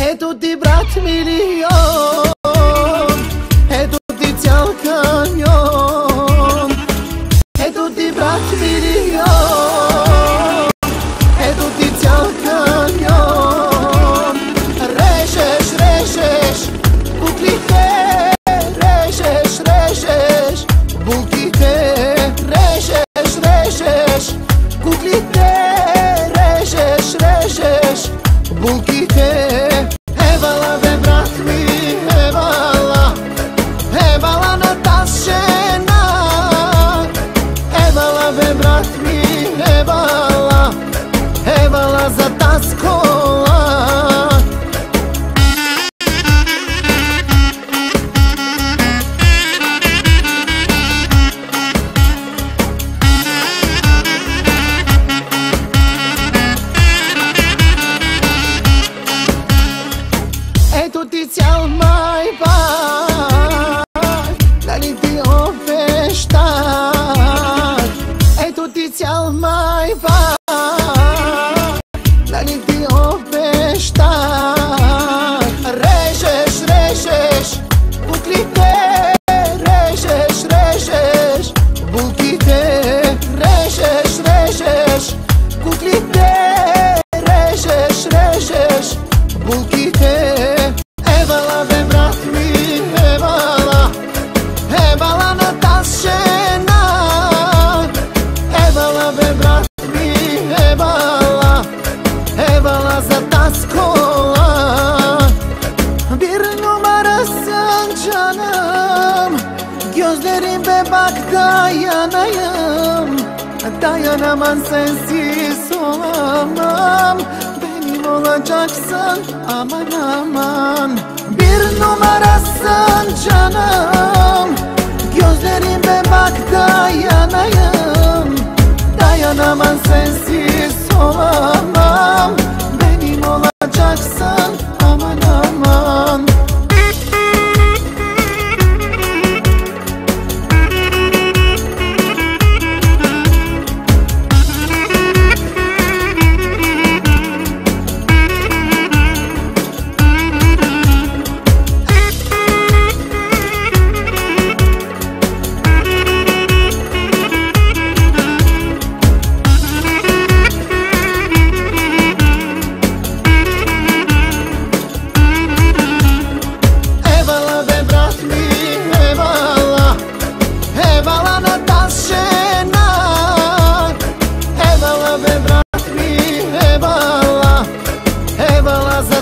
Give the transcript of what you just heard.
Ето ти, брат милион, ето ти цял каньон. Ето ти, брат милион, ето ти цял каньон. Режеш, режеш буклите, режеш, режеш булките. Режеш, режеш куклите, режеш, режеш булките. Евала бе, брат ми, евала, евала на таз жена. Евала бе, брат ми, евала, евала за таз кола. Ето ти цял майбах, дали ти обещах. Ето ти цял майбах, дали ти обещах. Режеш, режеш буклите, режеш, режеш булките. Режеш, режеш куклите, режеш, режеш булките. Евала бе, брат ми, евала, евала на таз жена. Евала бе, брат ми, евала, евала за taz kola. Bir numarasın canım, gözlerime bak dayanayım. Dayanamam, sensiz olamam. Benim olacaksın aman aman. Bir numarasın canım, gözlerime bak dayanayım. Dayanamam, sensiz olamam. Benim olacaksın aman aman. Evala na taz žena. Evala bе, брат ми, евала, евала за